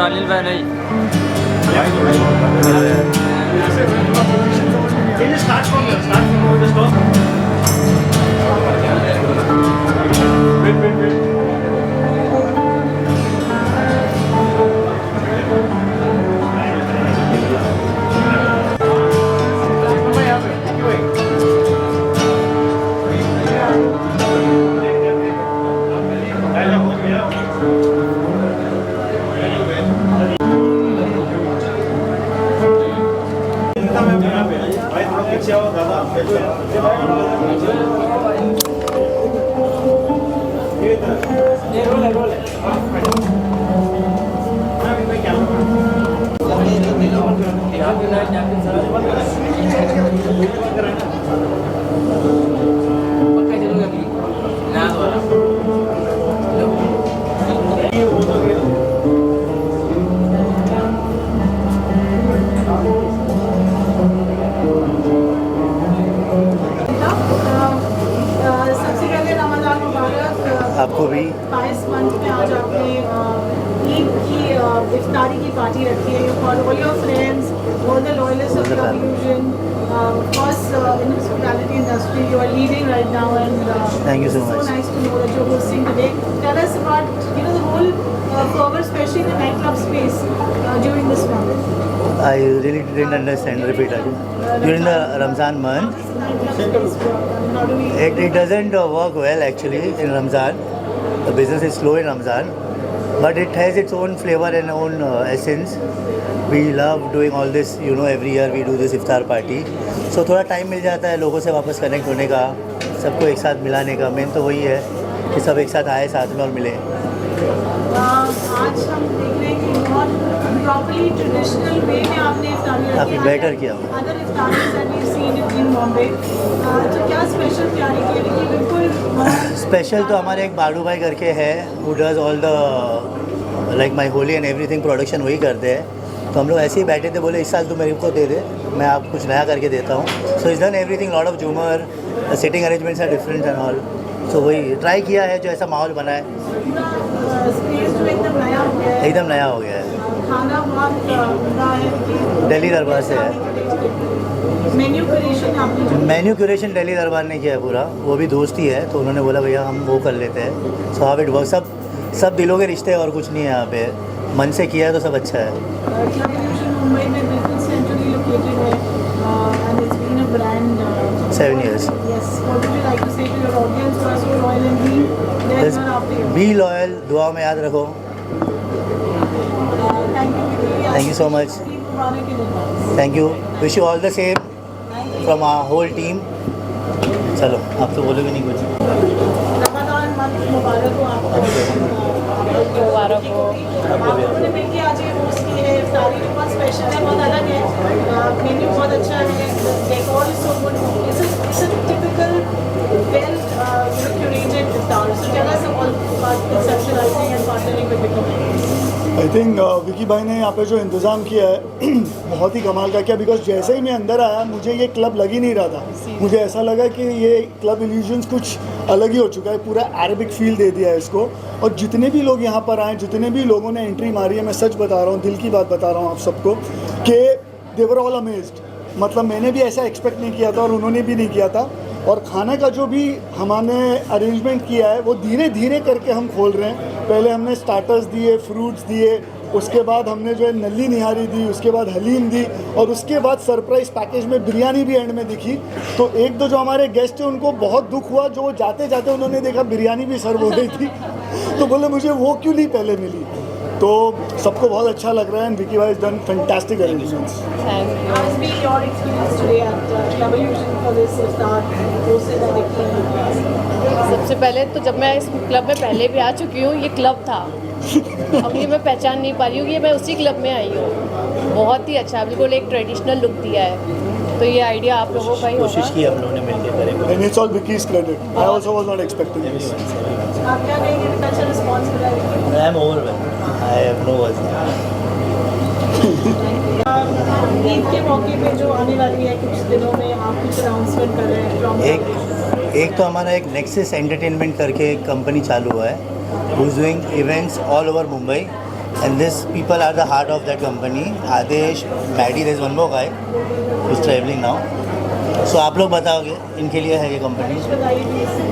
अनिल भाई नहीं आपको भी 22 मंथ में आज आपने ईद की इफ्तारी की पार्टी रखी है for all your friends all the loyalist of club illusion course in the hospitality industry you are leading right now and Thank you so much. So nice to know that you're hosting today. Tell us about the whole fervor, especially in the nightclub space during this month. I really didn't understand. Repeat again. During the Ramzan month, How do we it doesn't work well actually in Ramzan. The business is slow in Ramzan, but it has its own flavor and own essence. We love doing all this, every year we do this iftar party. So थोड़ा time मिल जाता है लोगों से वापस connect होने का, सबको एक साथ मिलाने का। मेन तो वही है कि सब एक साथ आए साथ में और मिले। आज हम देख रहे हैं कि बहुत प्रॉपर्ली ट्रेडिशनल वे में आपने इफ्तारी रखी काफ़ी बेटर किया हुआ। Other iftaris that we seen in Bombay तो क्या स्पेशल तैयारी की है कि बिल्कुल स्पेशल तो हमारे एक बाडू भाई करके है who does all the like my Holi and everything production वही करते हैं। तो हम लोग ऐसे ही बैठे थे, बोले इस साल तू मेरे को दे दे, मैं आप कुछ नया करके देता हूँ। So is done everything, lot of jhoomar, sitting arrangements are different and all. So वही ट्राई किया है जो ऐसा माहौल बना है, स्पेस जो एकदम नया हो गया है, एकदम नया हो गया है। खाना बहुत उम्दा है, दिल्ली दरबार से है। मेन्यू क्रिएशन आपने जो मेन्यू क्यूरेशन दिल्ली दरबार ने किया है पूरा, वो भी दोस्त ही है, तो उन्होंने बोला भैया हम वो कर लेते हैं। सो हाउ इट वर्क, सब दिलों के रिश्ते और कुछ नहीं है यहाँ पे, मन से किया है तो सब अच्छा है। क्लब इल्यूजन मुंबई में बिल्कुल सेंट्रली लोकेटेड है and it's been a brand 7 years. Yes, what would you like to say to your audience who are so loyal and be there Just year after year? be loyal, दुआ में याद रखो। Thank you, Vicky. Thank you so much. Eid Mubarak in advance. Thank you, wish you all the same Thank you. From our whole team. चलो आप तो बोलोगे नहीं कुछ। रमजान मंथ मुबारक हो आपको। मुबारक हो। आप लोगों ने मिलके आज ये होस्ट की है इफ्तारी, जो बहुत स्पेशल है, बहुत अलग है, मेन्यू बहुत अच्छा है, decor is so good, it's a typical well curated iftar. So tell us about conceptualizing and partnering with Vicky. I think Vicky भाई ने यहाँ पे जो इंतज़ाम किया है बहुत ही कमाल का किया, बिकॉज जैसे ही मैं अंदर आया मुझे ये क्लब लग ही नहीं रहा था। मुझे ऐसा लगा कि ये क्लब इल्यूजन्स कुछ अलग ही हो चुका है, पूरा अरबिक फील दे दिया है इसको। और जितने भी लोग यहाँ पर आए, जितने भी लोगों ने एंट्री मारी है, मैं सच बता रहा हूँ, दिल की बात बता रहा हूँ आप सबको, कि दे वर ऑल अमेज्ड। मतलब मैंने भी ऐसा एक्सपेक्ट नहीं किया था और उन्होंने भी नहीं किया था। और खाने का जो भी हमने अरेंजमेंट किया है वो धीरे धीरे करके हम खोल रहे हैं। पहले हमने स्टार्टर्स दिए, फ्रूट्स दिए, उसके बाद हमने जो है नली निहारी दी, उसके बाद हलीम दी, और उसके बाद सरप्राइज़ पैकेज में बिरयानी भी एंड में दिखी। तो एक दो जो हमारे गेस्ट थे उनको बहुत दुख हुआ, जो जाते जाते उन्होंने देखा बिरयानी भी सर्व हो गई थी तो बोले मुझे वो क्यों नहीं पहले मिली। तो सबको बहुत अच्छा लग रहा है एंड विकी भाई is done fantastic arrangements. How has been your experience today at Club Illusion for this iftar hosted by Vicky? सबसे पहले तो जब मैं इस क्लब में पहले भी आ चुकी हूँ, ये क्लब था, अब ये मैं पहचान नहीं पा रही हूँ कि मैं उसी क्लब में आई हूँ। बहुत ही अच्छा, बिल्कुल एक ट्रेडिशनल लुक दिया है। तो ये आइडिया आप लोगों का ही होगा। कोशिश की हम लोगों ने मिलकर करें। And it's all Vicky's credit. I also was not expecting this. आप क्या कहेंगे कि अच्छा रिस्पॉन्स मिला है? I am overwhelmed, I have no words. Eid के मौके पे जो आने वाली है कुछ दिनों में, आप कुछ अनाउंसमेंट कर रहे हैं from एक तो हमारा एक नेक्सस एंटरटेनमेंट करके एक कंपनी चालू हुआ है, who is doing events all over Mumbai. And this people are the heart of that company. Adesh, Maddie, there's one more guy who's traveling now. So आप लोग बताओगे इनके लिए है ये company?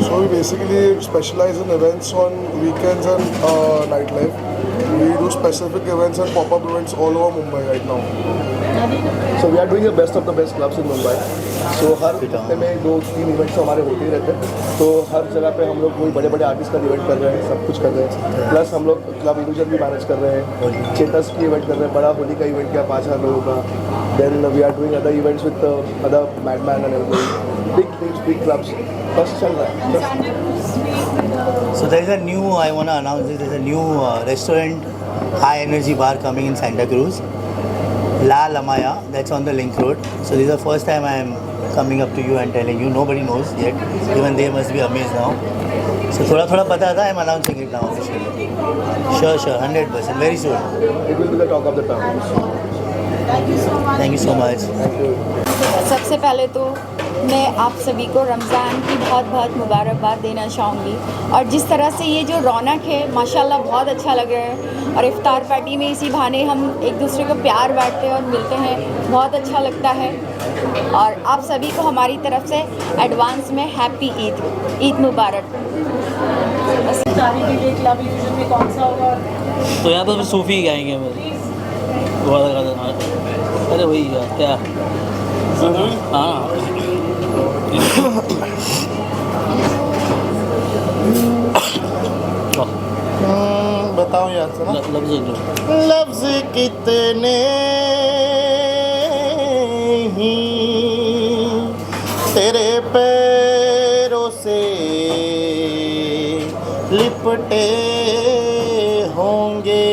So we basically specialize in events on weekends and nightlife. We do specific events and pop-up events all over Mumbai right now. So we are doing the best of the best clubs in Mumbai. So हर हफ्ते में 2-3 events हमारे होते ही रहते हैं. तो हर जगह पे हम लोग कोई बड़े बड़े आर्टिस्ट का इवेंट कर रहे हैं, सब कुछ कर रहे हैं. प्लस हम लोग क्लब इल्यूजन भी मैनेज कर रहे हैं, चेतस की इवेंट कर रहे हैं, बड़ा होली का इवेंट किया 5,000 लोगों का. Then we are doing other events with other Madman and everything. Big things, big clubs. बस चल रहा है. Santa Cruz Street with So there is a new, I want to announce this, there is a new restaurant, high energy bar coming in Santa Cruz. La Lamaya, that's on the Link Road. So this is the first time I am coming up to you and telling you. Nobody knows yet. Even they must be amazed now. So थोड़ा पता था, I am announcing it now officially. Sure, 100%, very soon. It will be the talk of the town. Thank you so much. Thank you so much. Thank you. सबसे पहले तो मैं आप सभी को रमज़ान की बहुत बहुत मुबारकबाद देना चाहूँगी. और जिस तरह से ये जो रौनक है माशाल्लाह बहुत अच्छा लग रहा है. और इफ्तार पार्टी में इसी बहाने हम एक दूसरे को प्यार बांटते हैं और मिलते हैं, बहुत अच्छा लगता है. और आप सभी को हमारी तरफ से एडवांस में हैप्पी ईद मुबारक. इफ्तारी के लिए क्लब इल्यूजन में कौन सा होगा? तो यहाँ तो सूफी ही गाएंगे मेरे. अरे वही यार क्या. हाँ बताओ यार सर. लफ्ज़ कितने ही तेरे पैरों से लिपटे होंगे.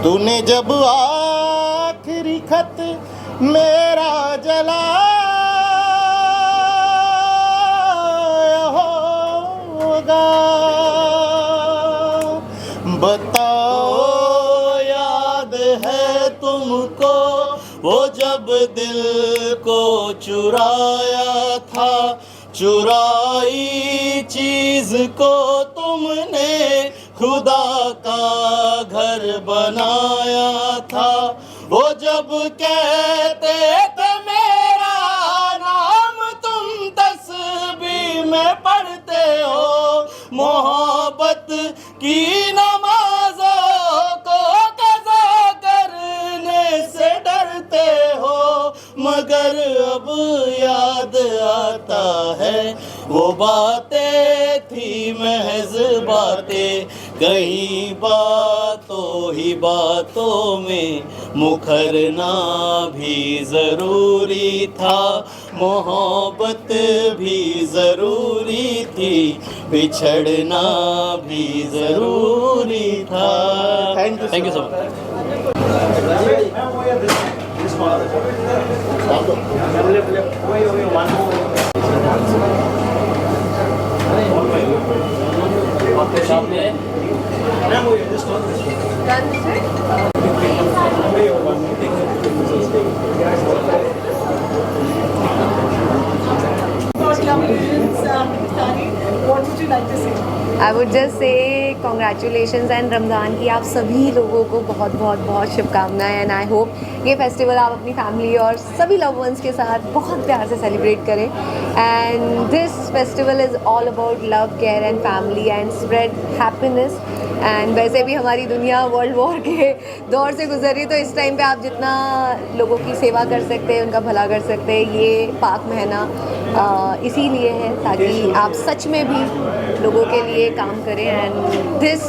तूने जब आखिरी खत मेरा जलाया होगा. बताओ याद है तुमको वो जब दिल को चुराया था. चुराई चीज को तुमने खुदा का घर बनाया था. वो जब कहते थे मेरा नाम तुम तस्बीह में पढ़ते हो. मोहब्बत की नमाजों को कज़ा करने से डरते हो. मगर अब याद आता है वो बातें थी महज बातें. कहीं बातों ही बातों में मुखरना भी ज़रूरी था. मोहब्बत भी ज़रूरी थी, बिछड़ना भी ज़रूरी था. Thank you so much. Club Illusions Iftari, what would you like to say? I would just say congratulations and Ramzan की आप सभी लोगों को बहुत बहुत बहुत शुभकामनाएं. एंड आई होप ये फेस्टिवल आप अपनी फैमिली और सभी लव वंस के साथ बहुत प्यार से सेलिब्रेट करें. And this festival is all about love, care and family and spread happiness. And वैसे भी हमारी दुनिया वर्ल्ड वॉर के दौर से गुजर रही है, तो इस टाइम पे आप जितना लोगों की सेवा कर सकते हैं, उनका भला कर सकते हैं. ये पाक महीना इसीलिए है ताकि आप सच में भी लोगों के लिए काम करें. एंड दिस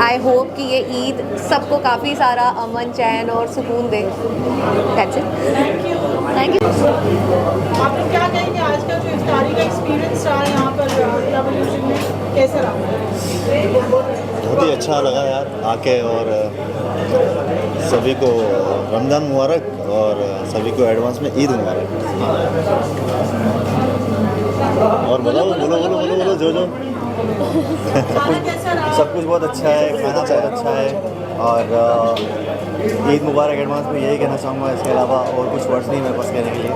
आई होप कि ये ईद सबको काफ़ी सारा अमन, चैन और सुकून दे. That's it. Thank you. आप लोग क्या कहेंगे आज का जो इफ्तारी का एक्सपीरियंस रहा है यहाँ पर क्लब इल्यूजन में, कैसा रहा? बहुत ही अच्छा लगा यार आके. और सभी को रमज़ान मुबारक और सभी को एडवांस में ईद मुबारक. और बोलो बोलो बोलो बोलो बोलो जो जो. खाना कैसा रहा? सब कुछ बहुत अच्छा है, खाना बहुत अच्छा है. और ईद मुबारक एडवांस में यही कहना चाहूँगा. इसके अलावा और कुछ वर्ड्स नहीं मेरे पास कहने के लिए.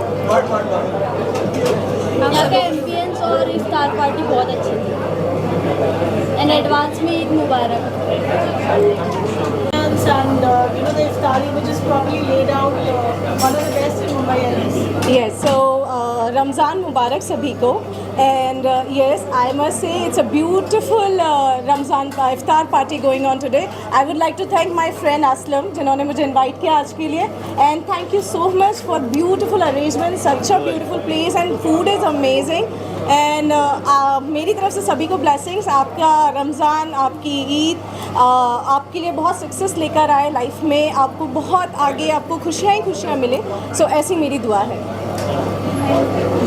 यहाँ का एम्बियंस और इफ्तार पार्टी बहुत अच्छी थी. एंड एडवांस में ईद मुबारक। And the iftari which is properly laid out, one of the best in Mumbai, I guess. Yes, so Ramzan Mubarak sabhi ko, and yes, I must say it's a beautiful Ramzan iftar party going on today. I would like to thank my friend Aslam जिन्होंने मुझे invite किया आज के लिए, and thank you so much for beautiful arrangements, such a beautiful place and food is amazing. And मेरी तरफ से सभी को ब्लेसिंग्स, आपका रमज़ान, आपकी ईद आपके लिए बहुत सक्सेस लेकर आए लाइफ में, आपको बहुत आगे आपको खुशियाँ ही खुशियाँ मिले, सो ऐसी मेरी दुआ है।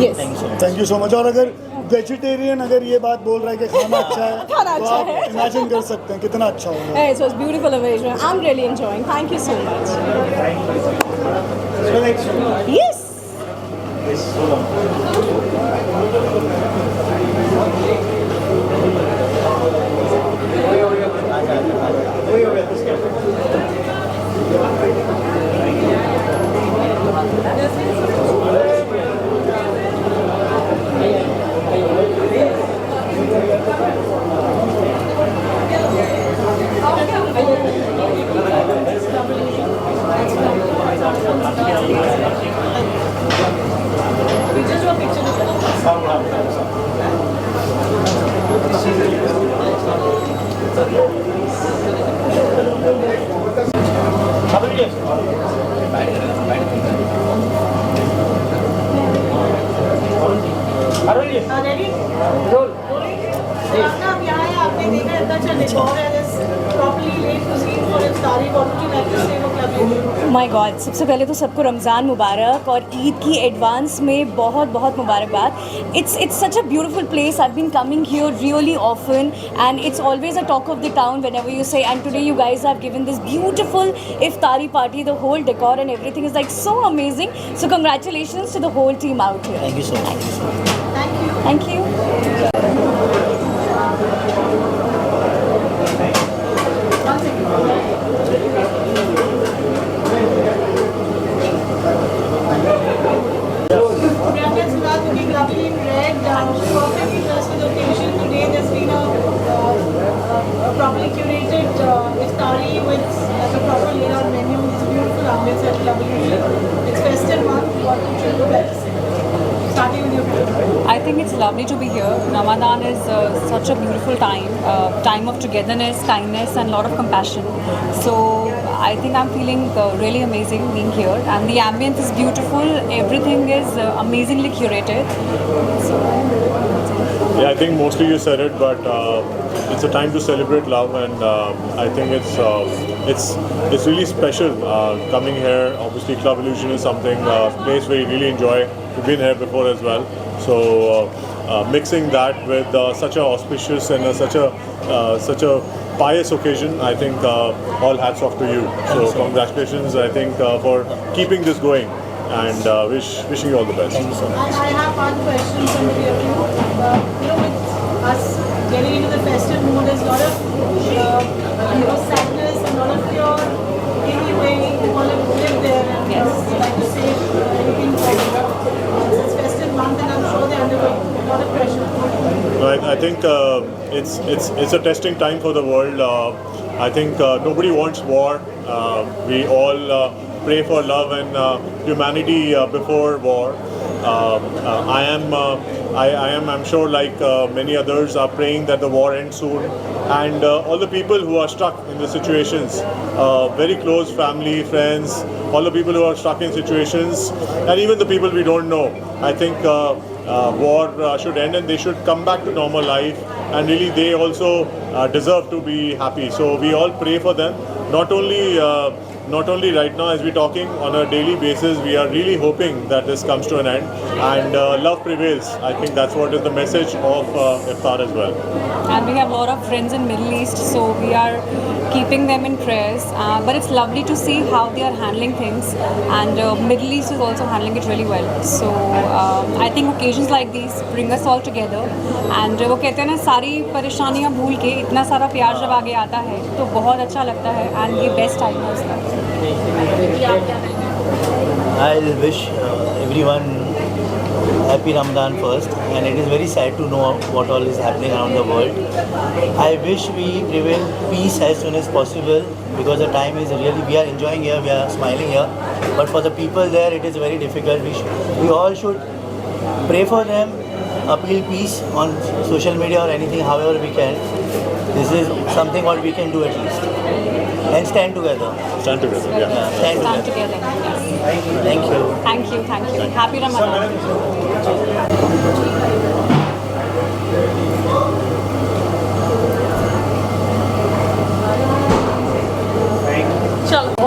Yes, thank you so much. और अगर वेजिटेरियन अगर ये बात बोल रहा है कि खाना अच्छा है खाना तो अच्छा आप है। इमेजिन कर सकते हैं कितना अच्छा होगा। It's was beautiful arrangement, I am really enjoying, thank you so much. Yes, We just do a picture together. Ready? Roll. आपका अब यहाँ है, आपने देखा इतना अच्छा डेकोर है, this properly laid cuisine for iftari. What would you like to say for club Union? My God, सबसे पहले तो सबको रमज़ान मुबारक और ईद की एडवांस में बहुत बहुत मुबारकबाद। It's such a beautiful place, I been coming here really often and it's always a talk of the town whenever you say, and today you guys have given this beautiful iftari party, the whole decor and everything is like so amazing, so congratulations to the whole team out here. Thank you so much. Thank you. Thank you. Priyanka and Siddharth looking lovely in red, perfectly dressed for the occasion. Today there's been a properly curated iftari with a proper laid out menu. It's beautiful ambience at Club Union. It's festive month. What would you like to say? Starting with your I think it's lovely to be here. Ramadan is such a beautiful time of togetherness, kindness and a lot of compassion. So I think I'm feeling really amazing being here, and the ambience is beautiful. Everything is amazingly curated. So, yeah, I think mostly you said it, but it's a time to celebrate love, and I think it's really special coming here. Obviously, Club Illusion is something place where you really enjoy. We've been here before as well, so mixing that with such a auspicious and such a pious occasion, I think all hats off to you. So congratulations, I think for keeping this going, and wishing you all the best. I have one question from the of you. With us getting into the festive mood, there's a lot of sadness and a lot of your anyway you want to live there and you like to say anything like it's festive month, and I'm sure they're undergoing a lot of pressure. I think it's a testing time for the world. I think nobody wants war. We all pray for love and humanity before war. I'm sure, like many others, are praying that the war ends soon. And all the people who are stuck in the situations, very close family, friends, all the people who are stuck in situations, and even the people we don't know, I think war should end and they should come back to normal life. And really, they also deserve to be happy. So we all pray for them. Not only right now as we're talking, on a daily basis, we are really hoping that this comes to an end and love prevails. I think that's what is the message of Iftar as well. and we have a lot of friends in Middle East, so we are keeping them in prayers. But it's lovely to see how they are handling things, and Middle East is also handling it really well. So I think occasions like these bring us all together. And वो कहते हैं ना, सारी परेशानियाँ भूल के इतना सारा प्यार जब आगे आता है तो बहुत अच्छा लगता है, and ये बेस्ट टाइम है उसका। I'll wish everyone a Happy Ramadan first, and it is very sad to know what all is happening around the world. I wish we prevail peace as soon as possible, because the time is really, we are enjoying here, we are smiling here, but for the people there it is very difficult. We all should pray for them, appeal peace on social media or anything, however we can. This is something what we can do at least. And stand together. Stand together, yeah. Stand Stand together. together. Yes. Thank you. Thank you. Thank you. Happy Ramadan.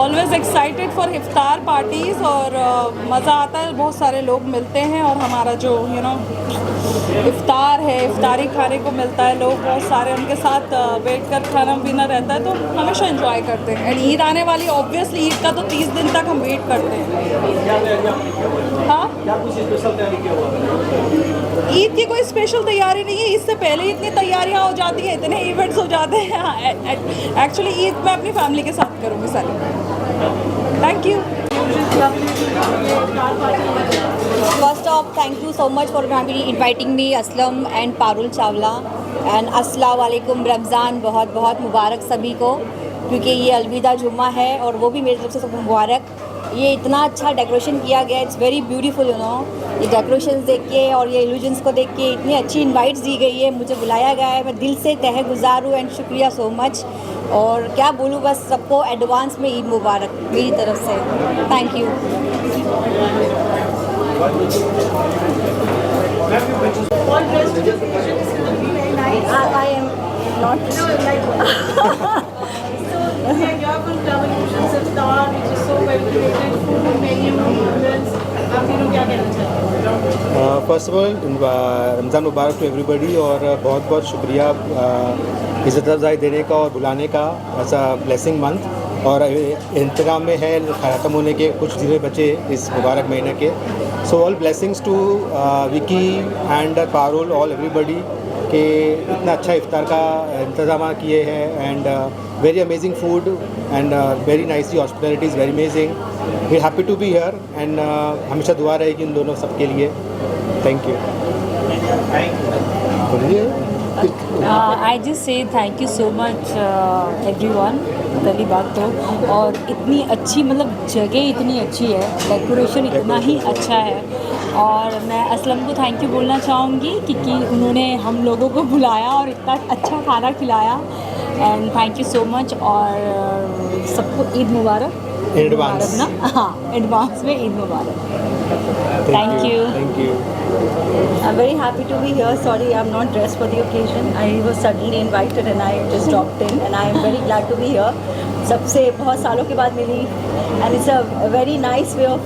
Always excited for iftar parties और मज़ा आता है, बहुत सारे लोग मिलते हैं और हमारा जो इफ्तार है, इफ्तारी खाने को मिलता है, लोग बहुत सारे उनके साथ बैठ कर खाना पीना रहता है, तो हमेशा एंजॉय करते हैं। एंड ईद आने वाली, ऑब्वियसली ईद का तो 30 दिन तक हम वेट करते हैं। हाँ, ईद की कोई स्पेशल तैयारी नहीं है, इससे पहले इतनी तैयारियां हो जाती हैं, इतने इवेंट्स हो जाते हैं। एक्चुअली ईद मैं अपनी फैमिली के साथ करूँगी सारी। Thank you. First off, thank you so much for inviting me, Aslam and Parul Chawla, and अस्सलाम वालेकुम। रमज़ान बहुत बहुत मुबारक सभी को, क्योंकि ये अलविदा जुम्मा है और वो भी मेरी तरफ से सब मुबारक। ये इतना अच्छा डेकोरेशन किया गया, इट्स वेरी ब्यूटीफुल ये डेकोरेशन देख के और ये इल्यूजन्स को देख के इतनी अच्छी इनवाइट्स दी गई है, मुझे बुलाया गया है, मैं दिल से तहे गुज़ार हूँ एंड शुक्रिया सो मच। और क्या बोलूँ, बस सबको एडवांस में ईद मुबारक मेरी तरफ से। Thank you. All dressed to the occasion is going to be very nice. I am not. No, like so yeah, you have on Club Illusions Iftar, which is so well curated, food, menu, ambience. आप तीनों क्या कहना चाहते हैं? First of all Ramzan Mubarak to everybody, और बहुत बहुत शुक्रिया इज़्ज़त अफ़ज़ाई देने का और बुलाने का, एज अ ब्लेसिंग मंथ। और इंतज़ाम में है ख़त्म होने के कुछ दिन बचे इस मुबारक महीने के। So all blessings to Vicky and Parul, all everybody, कि इतना अच्छा इफ्तार का इंतज़ाम किए हैं, and very amazing food and very nicely hospitality is very amazing. We happy to be here, and हमेशा दुआ रहेगी उन दोनों सबके लिए। Thank you. I just say thank you so much everyone. पहली बात तो, और इतनी अच्छी, मतलब जगह इतनी अच्छी है, डेकोरेशन इतना ही अच्छा है, और मैं असलम को थैंक यू बोलना चाहूँगी क्योंकि उन्होंने हम लोगों को बुलाया और इतना अच्छा खाना खिलाया, and thank you so much. और सबको ईद मुबारक एडवांस ना, हाँ, एडवांस में ईद मुबारक। Thank you. Thank you. I'm very happy to be here. Sorry, I'm not dressed for the occasion. I was suddenly invited and I just dropped in, and I am very glad to be here. सबसे बहुत सालों के बाद मिली, and it's a very nice way of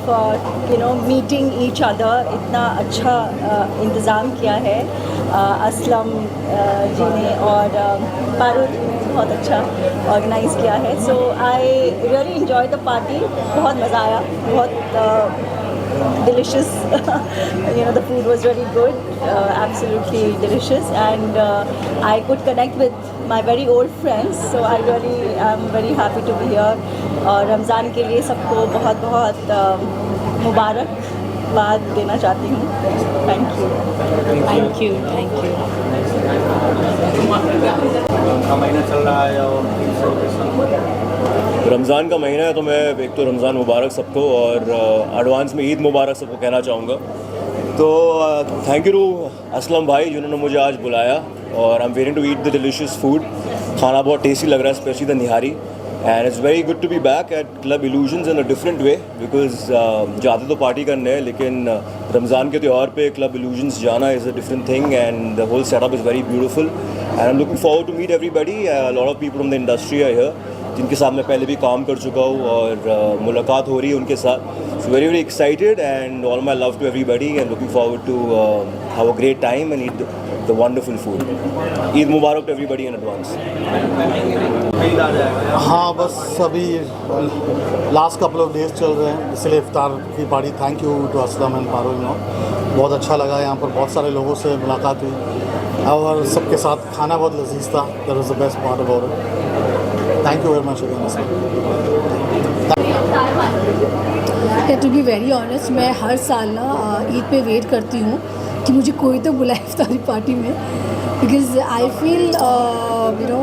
meeting each other. इतना अच्छा इंतज़ाम किया है असलम जी ने, और पारुल बहुत अच्छा ऑर्गेनाइज़ किया है। So I really enjoyed the party. बहुत मज़ा आया, बहुत delicious. The food was really good, absolutely delicious, and I could connect with my very old friends, so I really am very happy to be here. और रमज़ान के लिए सबको बहुत बहुत मुबारक बाद देना चाहती हूँ। Thank you. Thank you. Thank you. का महीना चल रहा है और रमज़ान का महीना है, तो मैं एक तो रमज़ान मुबारक सबको, और एडवांस में ईद मुबारक सबको कहना चाहूँगा। तो थैंक यू टू असलम भाई जिन्होंने मुझे आज बुलाया, और I am waiting to eat the delicious food. खाना बहुत टेस्टी लग रहा है, specially the nihari, and it's very good to be back at Club Illusions in a different way, because जाते तो पार्टी करने हैं, लेकिन रमज़ान के त्यौहार पे क्लब इल्यूजन्स जाना is a different thing, and the whole setup is very beautiful, and I am looking forward to meet everybody. Lot of people from the industry are here, जिनके साथ मैं पहले भी काम कर चुका हूँ, और मुलाकात हो रही है उनके साथ। So very very excited, and all my love to everybody, and looking forward to have a great time and eat the wonderful food. Eid Mubarak to everybody in advance. हाँ, बस अभी लास्ट कपल ऑफ डेज चल रहे हैं, इसलिए इफ्तार की party. Thank you to Aslam and Parul. बहुत अच्छा लगा, यहाँ पर बहुत सारे लोगों से मुलाकात हुई और सबके साथ खाना बहुत लजीज था। That was the best part about it. Thank you very much again to be very honest, मैं हर साल ना ईद पे वेट करती हूँ कि मुझे कोई तो बुलाए इफ्तारी पार्टी में, because I feel you know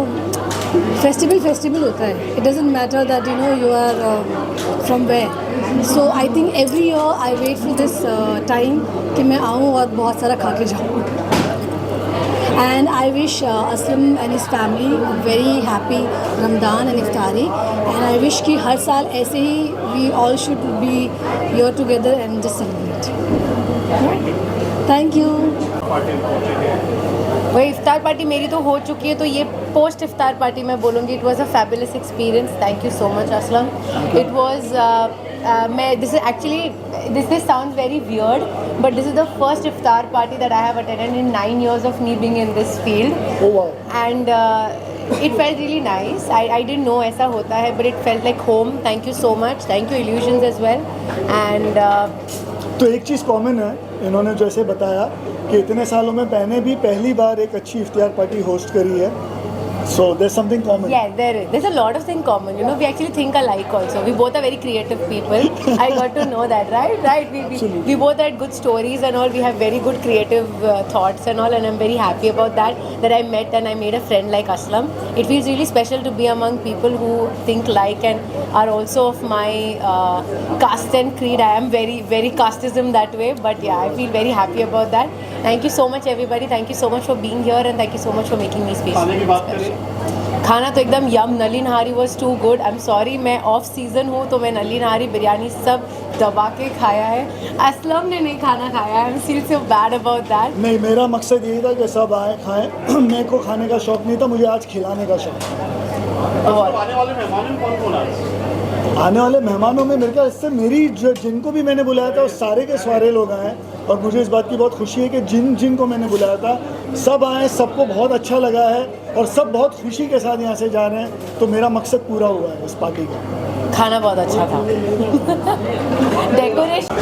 festival होता है. It doesn't matter that you know you are from where. So I think every year I wait for this time कि मैं आऊँ और बहुत सारा खा के जाऊँ. And I wish Aslam and his family a very happy Ramadan and Iftari. And I wish कि हर साल ऐसे ही we all should be here together and just celebrate. Thank you. वही इफ्तार पार्टी मेरी तो हो चुकी है, तो ये पोस्ट इफ्तार पार्टी मैं बोलूँगी it was a fabulous experience. Thank you so much Aslam. It was मैं this is actually this sound very weird, but this is the first iftar party that I have attended in 9 years of me being in this field. Oh wow. And it felt really nice. I didn't know ऐसा होता है, but it felt like home. Thank you so much. Thank you Illusions as well. And तो एक चीज़ common है, इन्होंने जैसे बताया कि इतने सालों में मैंने भी पहली बार एक अच्छी इफ्तियार पार्टी होस्ट करी है. So there's something common. yeah, there's a lot of things common. You know, we actually think alike also. We both are very creative people. I got to know that, right? We both had good stories and all. We have very good creative thoughts and all, and I'm very happy about that I met and I made a friend like Aslam. It feels really special to be among people who think like and are also of my caste and creed. I am very, very casteism that way, but yeah, I feel very happy about that. Thank you so much everybody. Thank you so much for being here and thank you so much for making me space. खाना तो एकदम yum. Nalli nihari was too good. I am sorry, मैं off season हूँ तो मैं नली नहारी बिरयानी सब दबा के खाया है. असलम ने नहीं खाना खाया. I am feel so bad about that. नहीं, मेरा मकसद यही था कि सब आए खाएं. मेरे को खाने का शौक नहीं था, मुझे आज खिलाने का शौक. आने वाले मेहमानों में मेरे ख्याल से मेरी जिनको भी मैंने बुलाया था वो सारे के सारे लोग आए, और मुझे इस बात की बहुत खुशी है कि जिनको मैंने बुलाया था सब आए, सबको बहुत अच्छा लगा है और सब बहुत खुशी के साथ यहाँ से जा रहे हैं. तो मेरा मकसद पूरा हुआ है इस पार्टी का. खाना बहुत अच्छा था. Decoration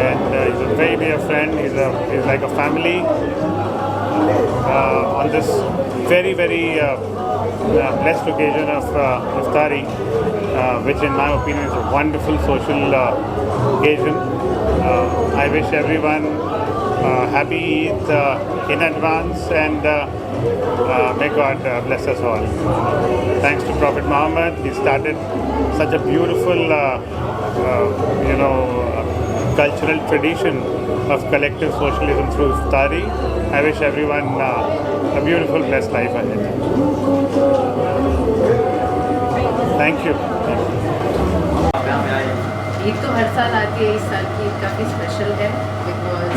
and he's a very dear friend. He's like a family on this very blessed occasion of Iftari, which in my opinion is a wonderful social occasion. I wish everyone happy Eid in advance, and may God bless us all. Thanks to Prophet Muhammad, he started such a beautiful cultural tradition of collective socialism through Iftari. I wish everyone a beautiful, blessed life ahead. Thank you. Eid तो हर साल आती है. इस साल की ईद काफ़ी special है because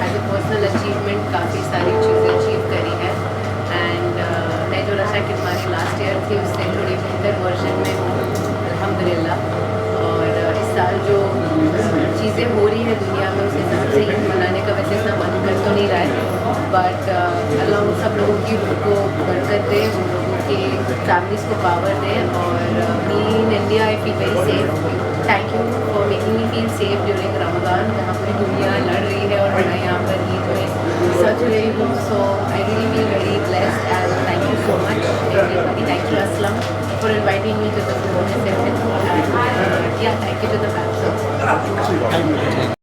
as a personal achievement काफ़ी सारी चीज़ें अचीव करी है. एंड मैं जो रशा की हमारी लास्ट ईयर थी उससे थोड़ी बेहतर वर्जन में हूँ अल्हम्दुलिल्लाह. और इस साल जो चीज़ें हो रही है दुनिया में उस हिसाब से ईद मनाने का वैसे इतना मन कर तो नहीं रहा है, बट अल्लाह उन सब लोगों की को बरकत दे, उन लोगों की फैमिलीज़ को पावर दे. और me in India I feel very safe. Thank you for making me feel safe during Ramzan, जहाँ पूरी दुनिया लड़ रही है और मैं यहाँ पर ईद में सच रही हूँ. So I really feel very blessed and thank you so much everybody. Thank you Aslam for inviting me to the bonus event. Yeah, thank you to the fans.